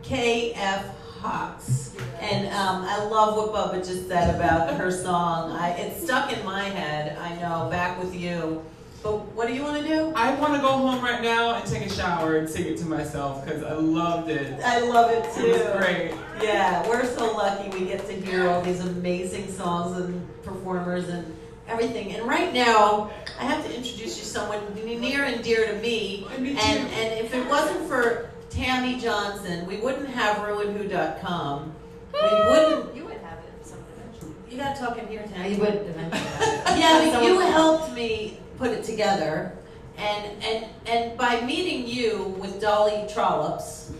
KF Hawks. And I love what Bubba just said about her song. It's stuck in my head, I know, Back With You. But what do you want to do? I want to go home right now and take a shower and sing it to myself because I loved it. I love it too. It was great. Yeah, we're so lucky we get to hear all these amazing songs and performers and everything. And right now, I have to introduce you to someone near and dear to me. And if it wasn't for TaMi JoHnsOn, we wouldn't have ReW WhO.com. We wouldn't. You would have it sometime eventually. You gotta talk in here, TaMi. You would eventually. Yeah, but you helped me put it together, and by meeting you with Dolly Trollops,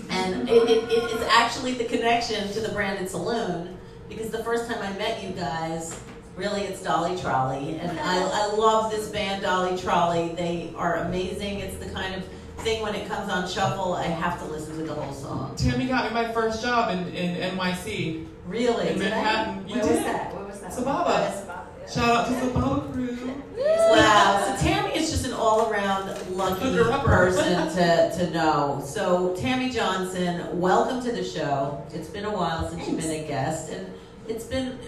and it's actually the connection to the branded saloon, because the first time I met you guys, really it's Dolly Trolley, and I love this band Dolly Trolley. They are amazing. It's the kind of thing when it comes on shuffle, I have to listen to the whole song. TaMi got me my first job in NYC. Really? In Manhattan. Where was that? Where was that? Sababa. Shout out to the Sababa crew. Wow, so TaMi is just an all-around lucky person to know. So TaMi JoHnsOn, welcome to the show. It's been a while since you've been a guest, and it's been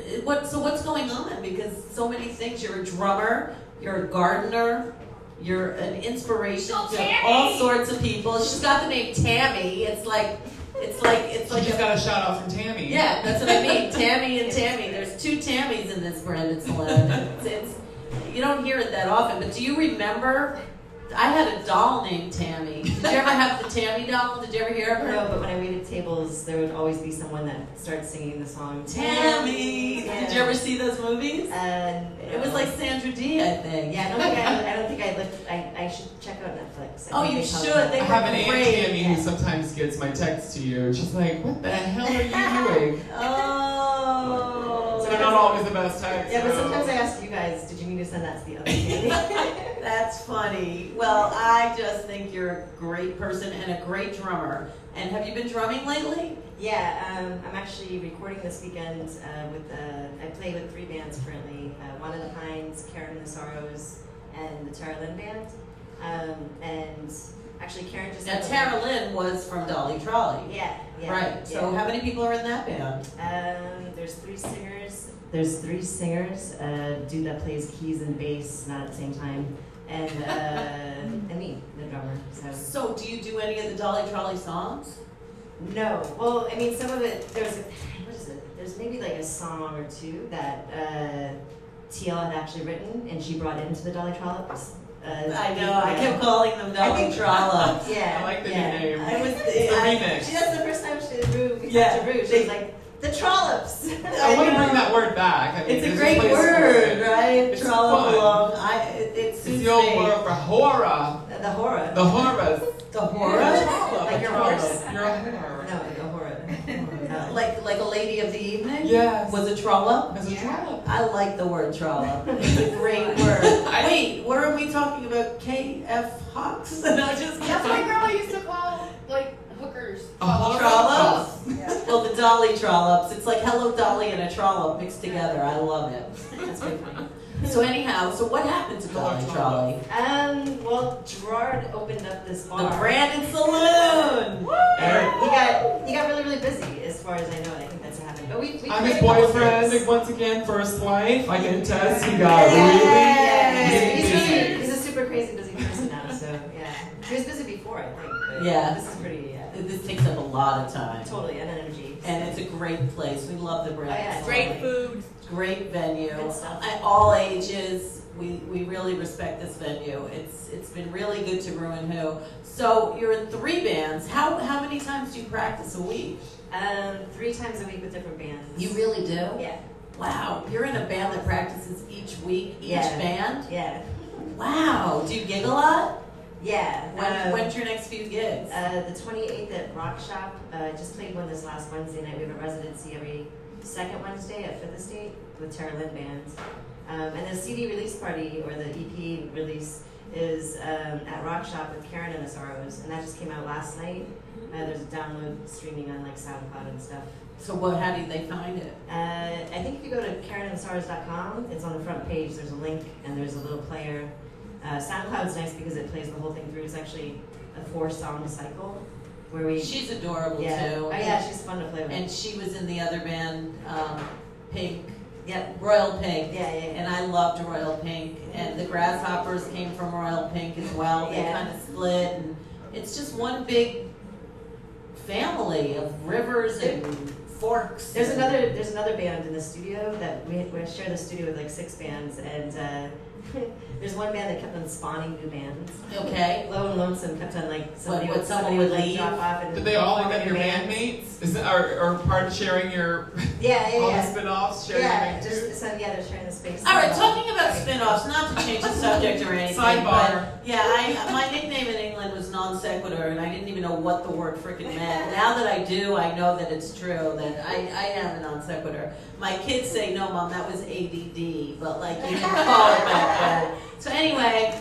so what's going on? Because so many things. You're a drummer, you're a gardener, you're an inspiration to all sorts of people. She's got the name TaMi. It's like She just got a shout out from TaMi. Yeah, that's what I mean. TaMi and TaMi. There's two TaMis in this branded saloon. You don't hear it that often, but do you remember? I had a doll named TaMi. Did you ever have the TaMi doll? Did you ever hear of her? No, but when I waited tables, there would always be someone that starts singing the song TaMi. Yeah. Did you ever see those movies? It was like Sandra Dee, I think. Yeah, I don't think I looked. I should check out Netflix. Oh, you should. They I have an were Aunt great. TaMi who sometimes gets my text to you, and she's like, "What the hell are you doing?" Oh. So they're not always the best texts. Yeah, but sometimes I ask you guys, did you mean to send that to the other TaMi? That's funny. Well, I just think you're a great person and a great drummer. And have you been drumming lately? Yeah, I'm actually recording this weekend I play with 3 bands currently. One of the Pines, Karen and the Sorrows, and the Tara Lynn Band. And actually Karen just... Now Tara Lynn was from Dolly Trolley. Yeah. Right, so how many people are in that band? There's 3 singers. There's 3 singers, a dude that plays keys and bass, not at the same time, and me, the drummer. So do you do any of the Dolly Trolley songs? No. Well, I mean, some of it, what is it? There's maybe like a song or 2 that TL had actually written, and she brought into the Dolly Trollops. I know, I kept calling them Dolly Trollops. Yeah. I like the new name. Remix. That's the first time she did ReW. She was like, the Trollops. I want to bring that word back. I mean, it's a great word, right? Trollop along. It's the old word for horror. The horror. The horrors. The horror? Like your horse? You're a horror. No, like a horror. Like a lady of the evening? Yes. Was a trollop? As a trollop. I like the word trollop. It's a great word. Wait, what are we talking about? KF Hawks? No, just That's what my grandma used to call, like, hookers. Trollops? Yeah. Well, the Dolly Trollops. It's like Hello Dolly and a trollop mixed together. I love it. That's very funny. So anyhow, so what happened to Dolly Trolley? Well, Gerard opened up this bar. The branded saloon! He got really, really busy, as far as I know. I think that's what happened. But we I'm his boyfriend, and once again, first wife. I can attest he got really busy. He's a super crazy busy person now, so yeah. He was busy before, I think. But Yeah. This is pretty, This takes up a lot of time. Totally, and energy. And it's a great place. We love the brand. Great food. Great venue. Good stuff. All ages. We really respect this venue. It's been really good to ReW. So you're in 3 bands. How many times do you practice a week? 3 times a week with different bands. You really do? Yeah. Wow. You're in a band that practices each week, each band? Yeah. Wow. Do you gig a lot? Yeah. When's your next few gigs? The 28th at Rock Shop. Just played one this last Wednesday night. We have a residency every 2nd Wednesday at 5th Estate with Tara Lynn Bands. And the CD release party, or the EP release, is at Rock Shop with Karen and the Sorrows, and that just came out last night. There's a download streaming on like SoundCloud and stuff. So how do they find it? I think if you go to KarenandTheSorrows.com, it's on the front page. There's a link and there's a little player. SoundCloud's nice because it plays the whole thing through. It's actually a 4-song cycle. where we. She's adorable yeah. too. Oh yeah, she's fun to play with. And she was in the other band, Pink. Yep. Royal Pink. Yeah. And I loved Royal Pink. And the Grasshoppers came from Royal Pink as well. They kind of split, and it's just one big family of rivers and forks. There's another band in the studio that we share the studio with like 6 bands, and there's one band that kept on spawning new bands. Okay. Low and Lonesome kept on like somebody someone would would like leave? drop off and Did they all end up your band. bandmates? Is that, or part of sharing your all the spin-offs? Sharing Yeah, your just they're sharing the space. All right, talking about spin-offs, not to change the subject or anything, Sidebar. but yeah, my nickname in England was non sequitur, and I didn't even know what the word frickin' meant. Now that I do, I know that it's true, that I am a non sequitur. My kids say, no, Mom, that was ADD, but like you didn't call it back then. So anyway,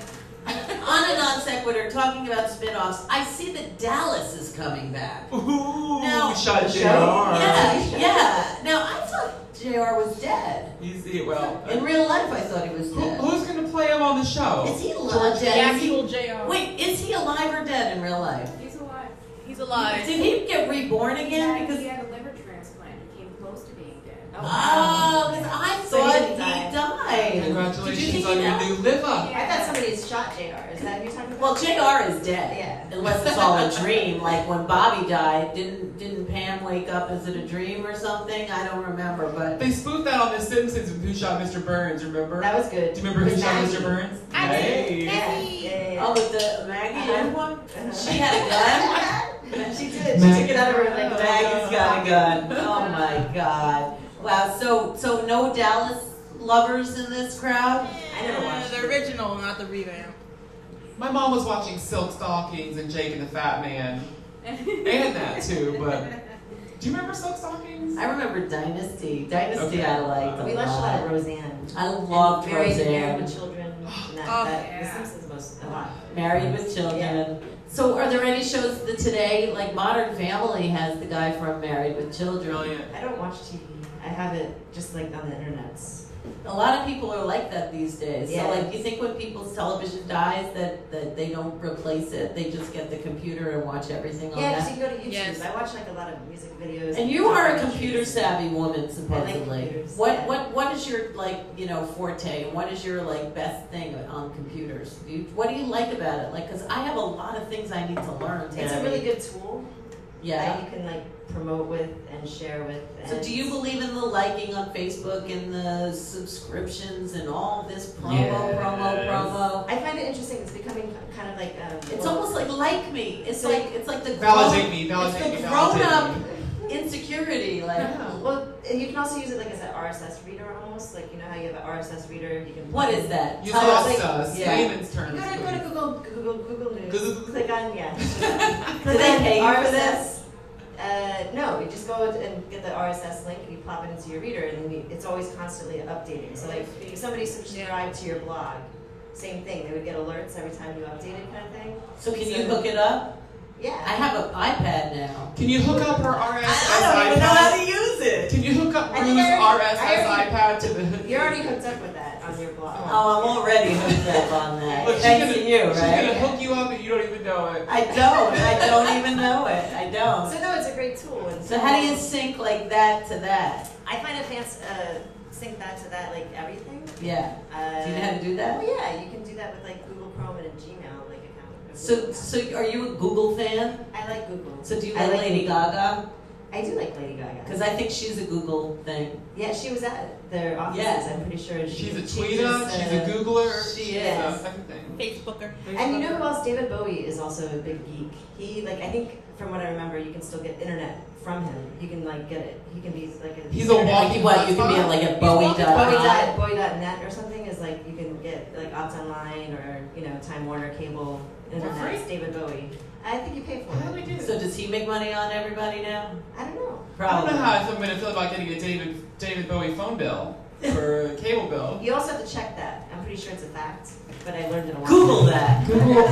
on a non sequitur, talking about spin-offs, I see that Dallas is coming back. Ooh, Now- shot JR. Yeah. Now, I thought JR was dead. Well. In real life, I thought he was dead. Who's going to play him on the show? Is he The dead? Is he- actual JR. Wait, is he alive or dead in real life? He's alive. He's alive. Did he get reborn again? Yeah, Because he had a liver transplant. He came close to being dead. oh, because I So he thought didn't he die. died. Congratulations Did you on think your he new liver. I thought somebody's shot JR. Is that who you're talking about? Well, JR is dead. Yeah. Unless it's all a dream. Like when Bobby died, didn't Pam wake up? Is it a dream or something? I don't remember, but They spoofed that on The Simpsons with Who Shot Mr. Burns, remember? That was good. Do you remember Who With Shot Maggie. Mr. Burns? Yeah. Hey. oh, with the Maggie Uh-huh. one, Uh-huh. she had a gun. She did. She took it out of her like Maggie's got a gun. Oh my God! Wow. So no Dallas lovers in this crowd. I never watched the original, not the revamp. My mom was watching Silk Stockings and Jake and the Fat Man. And that too, but do you remember Silk Stockings? I remember Dynasty. Dynasty, Okay. I liked. We watched a lot of Roseanne. I loved And Married Roseanne. with Children. And Oh, that yeah. The Simpsons most a lot. Married with Children. Yeah. So are there any shows that today, like Modern Family has the guy from Married with Children? Brilliant. I don't watch TV. I have it just like on the internets. A lot of people are like that these days. Yeah. So like, you think when people's television dies that they don't replace it, they just get the computer and watch everything on Yeah, because that? you can go to YouTube. Yes. I watch like a lot of music videos. And you are a computer savvy woman, supposedly. computers, What yeah. what is your forte? And what is your best thing on computers? What do you like about it? Because I have a lot of things I need to learn. It's a Tammy. really good tool Yeah. that you can promote with and share with. So and do you believe in the liking on Facebook and the subscriptions and all this promo? I find it interesting. It's becoming kind of like. It's almost like me. It's So- like the Validate me, it's validate the me, grown validate up me. insecurity. Well, and you can also use it like as an RSS reader almost. Like you know how you have an RSS reader. You can. What is that? You Tell lost us. us. Yeah. Layman's terms. Go to Google News. Google. Click on Do they pay you for RSS. this? No, you just go and get the RSS link and you plop it into your reader, and then it's always constantly updating. So like if somebody subscribed to your blog, same thing. They would get alerts every time you update it, kind of thing. So can you hook it up? I Yeah. have an iPad now. Can you hook up her RSS I don't even know iPad? how to use it. Can you hook up I Rue's think I already- RSS iPad to the... You're already hooked up with that on your blog. Oh, I'm already hooked up on that. Look, she's Thanks gonna, to you, she's gonna right? hook you up and you don't even know it. I don't even know it. I don't. So no, it's a great tool. And So how do you sync like that to that? I find it fancy. Sync that to that, like everything. Yeah. Do you know how to do that? Oh yeah, you can do that with like Google Chrome and a Gmail like account. So are you a Google fan? I like Google. So do you I like Lady Google. Gaga? I do like Lady Gaga. Because I think she's a Google thing. Yeah, she was at their offices. Yeah. I'm pretty sure She's a she tweeter, just, she's a Googler, she she's is. everything. Facebooker. And you know who else? David Bowie is also a big geek. He I think from what I remember, you can still get internet from him. You can get it. He can be like a. He's a walking What, you can be hotspot? like at Bowie.com? Bowie.net or something is like you can get like Opt Online or Time Warner cable internet. free? It's David Bowie. I think you pay for What do it. we do? So does he make money on everybody now? I don't know. I Probably. don't know how I'm going to feel about getting a David Bowie phone bill for a cable bill. You also have to check that. I'm pretty sure it's a fact, but I learned it a while Google ago. that. Google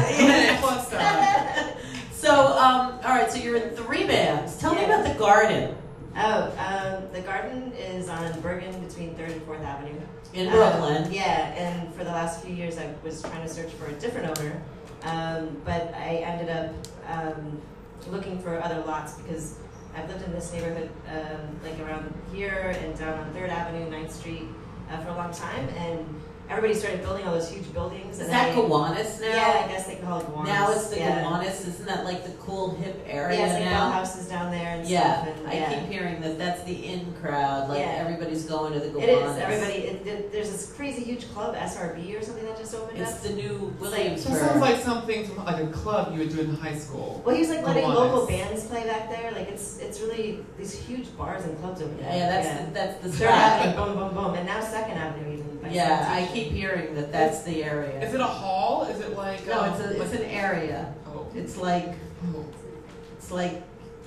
plus that. So, all right, so you're in 3 bands. Tell me Yeah. about The Garden The Garden is on Bergen between 3rd and 4th Avenue. in Brooklyn. Yeah, and for the last few years I was trying to search for a different owner, but I ended up looking for other lots because I've lived in this neighborhood like around here and down on 3rd Avenue, 9th Street for a long time, and everybody started building all those huge buildings. Is that Gowanus now? Yeah, I guess they call it Gowanus. Now it's the Gowanus. Isn't that like the cool hip area yeah, it's like now? houses down there and Yeah, stuff. And, I keep hearing that that's the in crowd. Like everybody's going to the Gowanus. It is. Everybody. There's this crazy huge club, SRB or something that just opened up. It's the new So Williamsburg. it sounds like something from like a club you would do in high school. Well, he was like letting Gowanus. local bands play back there. Like it's really these huge bars and clubs over there. Yeah, that's the 3rd spot. Avenue, boom, boom, boom, and now 2nd Avenue even. by Yeah, I Sanitation. keep hearing that that's the area. Is it a hall? Is it like No, it's an area. Oh. It's like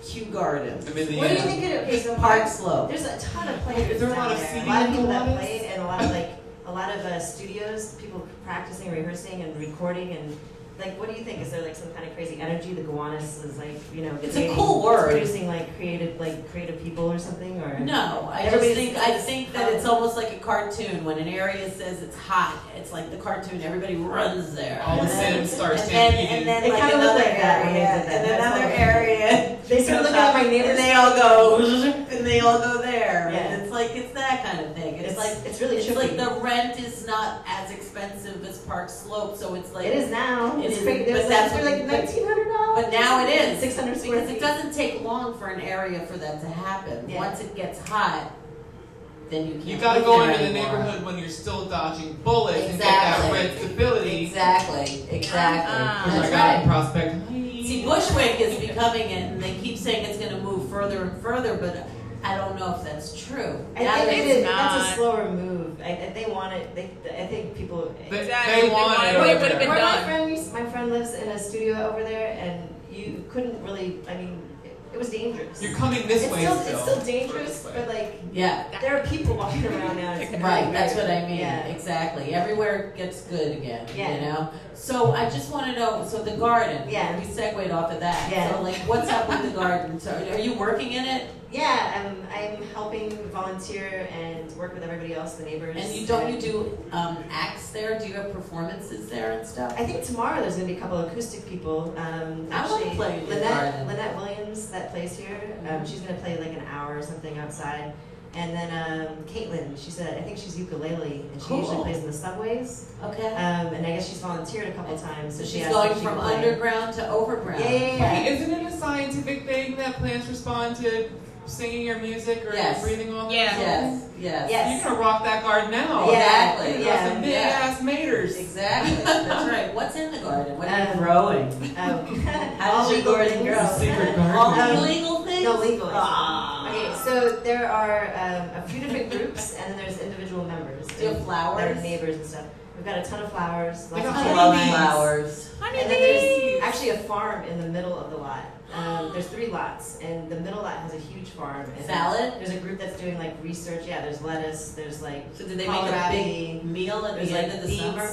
Kew Gardens. I'm in the What do you think of it? Okay, so Park Slope. there's a ton of players Is there a down lot of there. seating A lot of in people that Gowanus? played, and a lot of studios, people practicing, rehearsing, and recording, and like, what do you think? Is there like some kind of crazy energy? The Gowanus is like, It's a cool word. producing like creative people or something, or No, I think that it's almost like a cartoon. When an area says it's hot, it's like the cartoon. Everybody runs there. All the And then- Sims start and stampeding. then It like kinda looked another like that when they area, did that. and That's another all. area. They started looking at my neighbors. and they all go, and they all go there. Yeah. And it's that kind of thing. It's really it's trippy. like the rent is not as expensive as Park Slope, so it's like It is now. It It's is, crazy. but There's that's like, what- they're like $1,900. But now it is 600 square because it feet. doesn't take long for an area for that to happen. Yeah. Once it gets hot, then you can't. You gotta live go there into the anymore. neighborhood when you're still dodging bullets and get that Exactly. rent stability. Exactly. Which That's I got in right. Prospect. See, Bushwick is becoming it, and they keep saying it's going to move further and further, but I don't know if that's true. I Now think there's- that's a not. slower move. They want it. I think people. Exactly. They want it over It would've there. been Where done. my friend lives in a studio over there, and you couldn't really. I mean, it was dangerous. You're coming this way It's still This dangerous, way. but like Yeah, there are people walking around now. It's right. That's what I mean. Yeah. Exactly. Everywhere gets good again. Yeah. You know. So I just want to know. So the garden. Yeah. We segued off of that. Yeah. So like, what's up with the garden? So are you working in it? Yeah, I'm helping volunteer and work with everybody else, the neighbors. And you do acts there? Do you have performances there and stuff? I think tomorrow there's going to be a couple of acoustic people. Actually, play in the garden. Lynette Williams that plays here. She's going to play like an hour or something outside. And then Caitlin, she said, I think she's ukulele, and she usually Cool. plays in the subways. Okay. And I guess she's volunteered a couple times. So So she she's asked going if she from could play. underground to overground. Yeah. Wait, isn't it a scientific thing that plants respond to singing your music or Yes. breathing on them? Yeah. Yes. Yes. Yes. You're gonna rock that garden now. Yeah. Exactly. You got Yeah. some big Yeah. ass maters. Exactly. That's right. What's in the garden? What are you Um, growing? All does your legal garden things. grow? Secret garden. All Um, illegal things? No, legal. Ah. Okay, so there are a few different groups, and then there's individual members. Do you have flowers? That are neighbors and stuff. We've got a ton of flowers. They Lots of got I love honeybees. flowers. And then there's actually a farm in the middle of the lot. There's 3 lots, and the middle lot has a huge farm. And Salad? There's a group that's doing like research. Yeah, there's lettuce. There's like So did they make a kohlrabi, big meal at there's the like end of the beets. summer?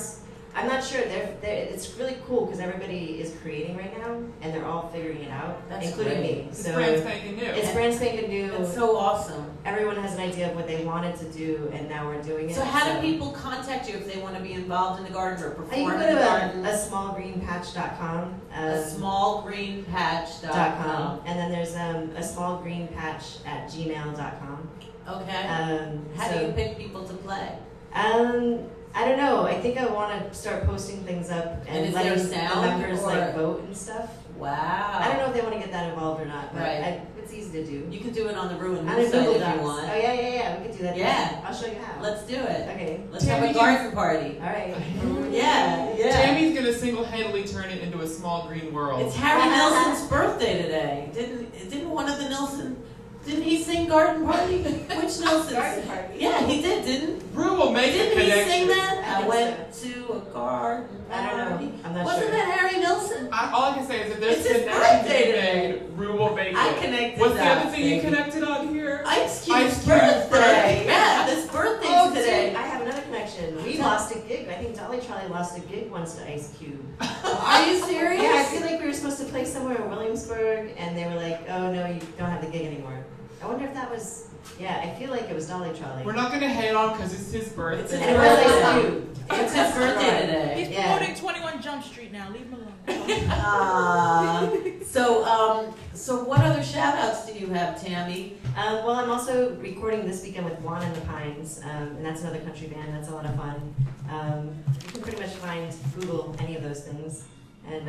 I'm not sure. It's really cool because everybody is creating right now, and they're all figuring it out, That's including great. me. It's So brand spanking new. it's brand spanking new. That's so awesome. Everyone has an idea of what they wanted to do, and now we're doing it. So how do people contact you if they want to be involved in the garden or You perform can in go the to garden? a smallgreenpatch.com. smallgreenpatch.com. And then there's a smallgreenpatch at gmail.com. Okay. How do you pick people to play? I don't know. I think I want to start posting things up And and is letting there the sound members or- like vote and stuff. Wow. I don't know if they want to get that involved or not, but Right. it's easy to do. You can do it on the Ruin On a website Google if Docs. you want. Oh yeah. We could do that. Yeah. I'll show you how. Let's do it. Okay. Let's have a garden party. All right. Yeah. Tammy's gonna single-handedly turn it into a small green world. It's Harry Nilsson's birthday today. Didn't one of the Nilsson? Didn't he sing Garden Party? Which Nilsson? Garden Party. Yeah, he did. Didn't? ReW will make a Didn't he connection. sing that? I I think went to a garden I don't know. party. I'm not Wasn't sure. that Harry Nilsson? All I can say is that there's It's his connection to birthday be today. made. ReW will make I it. connected What's the that, other thing you baby. connected on here? Ice Cube's Ice Cube's birthday. birthday. Yeah, this birthday's Oh, today. dude, I have another connection. We lost a gig. I think Dolly Charlie lost a gig once to Ice Cube. Are you serious? Yeah, I feel like we were supposed to play somewhere in Williamsburg, and they were like, "Oh no, you don't have the gig anymore." I wonder if that was. Yeah, I feel like it was Dolly Charlie. We're not gonna hate on because it's his birthday. It's his And it was Ice birthday. Cube. It's his birthday today. He's Yeah. promoting 21 Jump Street now. Leave him alone. So what other shout outs do you have, Tammy? Well, I'm also recording this weekend with Juan and the Pines, and that's another country band. That's a lot of fun. You can pretty much Google any of those things and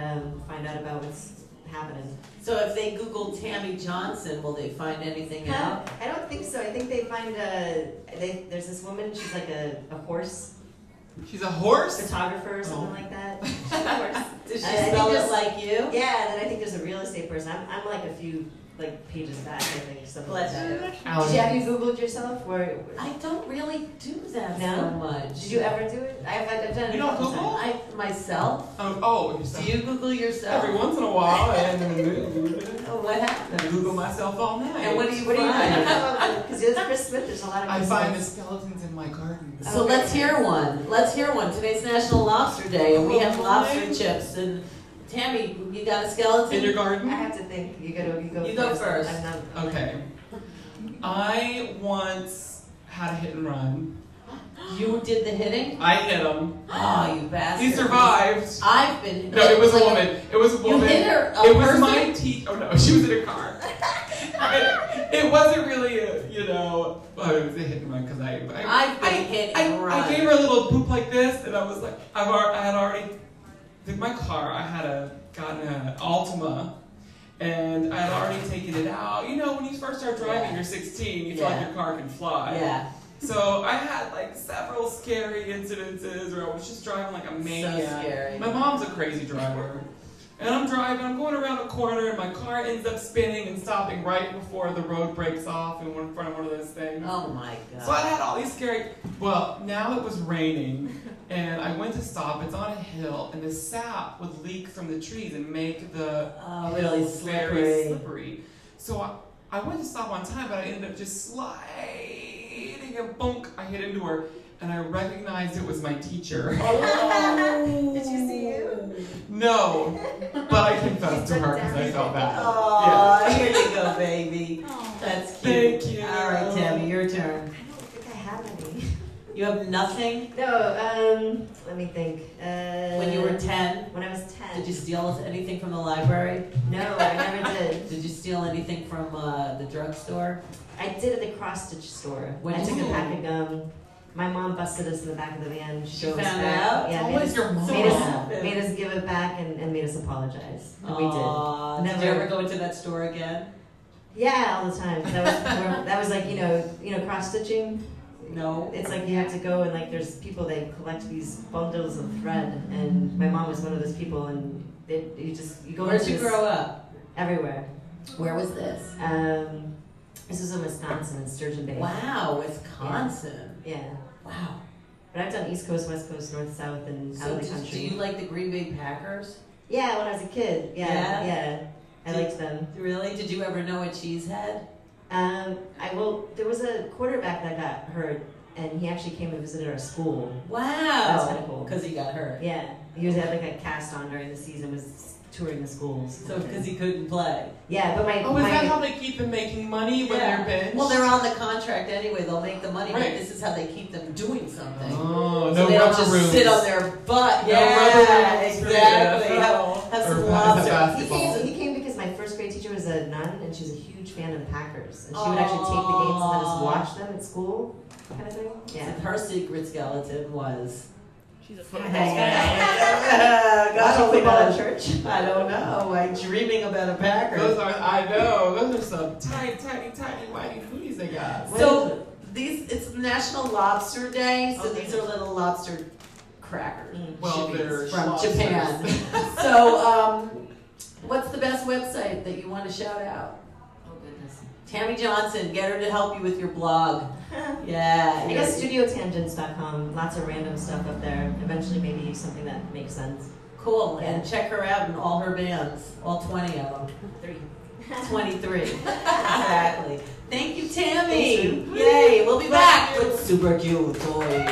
find out about what's happening. So if they Google TaMi JoHnsOn, will they find anything out? I don't think so. I think they find, there's this woman, she's like a horse She's a horse? photographer or something like that. She's a horse. Does she I think spell it there's- like you? Yeah, and then I think there's a real estate person. I'm like a few pages back, I think, something like Bless that. you. Have you Googled yourself? Or I don't really do that No? so much. did you ever do it? I've done it. You a don't couple Google? times. Myself? Oh, Do you Google yourself? every once in a while, and Oh, what I happened? Google myself all night. And what do you What do you find? find? Because there's Chris Smith. There's a lot of. I Chris find the Smiths. skeletons in my garden. So let's hear one. Let's hear one. Today's National Lobster Day, and we have lobster chips. And Tammy, you got a skeleton? In your garden? I have to think. You go. You go first. I'm not. Okay. I once had a hit and run. You did the hitting? I hit him. Oh, you bastard. He survived. I've been. No, it was a woman. It was a woman. You hit her. It was my teacher. Oh no, she was in a car. It wasn't really a, it was a hit and run because I've been hit and run. I gave her a little poop like this, and I was like, I had already, in my car, I had gotten an Altima, and I had already taken it out. You know, when you first start driving, you're 16, you feel like your car can fly. Yeah. So I had several scary incidences where I was just driving like a maniac. So scary. My mom's a crazy driver. And I'm driving, I'm going around a corner, and my car ends up spinning and stopping right before the road breaks off in front of one of those things. Oh my God. So I had all these scary. Well, now it was raining, and I went to stop. It's on a hill, and the sap would leak from the trees and make the really hill very slippery. slippery. So I went to stop on time, but I ended up just sliding, and bonk, I hit into her. And I recognized it was my teacher. Oh. Did you see you? No, but I confessed to her because I felt bad. Oh, Yeah. here you go, baby. That's cute. Thank you. All right, Tammy, your turn. I don't think I have any. You have nothing? No. Let me think. When you were 10, When I was 10. did you steal anything from the library? No, I never did. Did you steal anything from the drugstore? I did at the cross-stitch store. What'd I you took do? a pack of gum. My mom busted us in the back of the van. She drove us found back. out? Yeah, What is your mom? made us give it back and made us apologize. And we Aw, did. Did you ever go into that store again? Yeah, all the time. That was like cross stitching. No. It's like you have to go and there's people that collect these bundles of thread, and my mom was one of those people, and you go. Where'd into you this- grow up? Everywhere. Where was this? This was in Wisconsin, in Sturgeon Bay. Wow, Wisconsin. Yeah. Wow. But I've done East Coast, West Coast, North, South, and out So of the do country. you like the Green Bay Packers? Yeah, when I was a kid. Yeah. I liked them. Really? Did you ever know a cheesehead? There was a quarterback that got hurt, and he actually came and visited our school. Wow. That's kinda cool. Because he got hurt. Yeah, he had a cast on during the season, was touring the schools. So because he couldn't play. Yeah, but Oh, is that how they keep them making money when they're benched? Well, they're on the contract anyway. They'll make the money, but Right. this is how they keep them doing something. Oh, So no they don't rubber just rooms. sit on their butt. No Yeah, rubber rooms for the exactly. NFL. Have some Or lobster. basketball. He came because my first grade teacher was a nun, and she was a huge fan of the Packers, and she would actually take the games and let us watch them at school, kind of thing. Yeah. And her secret skeleton was She's a hanging Packers out. Watching football in church. I don't know. I'm dreaming about a Packer. I know, those are some tiny, whitey booties they got. So it's National Lobster Day. So Okay. these are little lobster crackers. Well, chippies they're from lobsters. Japan. So what's the best website that you want to shout out? Oh goodness. TaMi JoHnsOn. Get her to help you with your blog. Yeah. I guess studiotangents.com. Lots of random stuff up there. Eventually, maybe something that makes sense. Cool. And check her out in all her bands. All 20 of them. 23. Exactly. Thank you, Tammy. Thanks, Yay. We'll be back with super cute toys.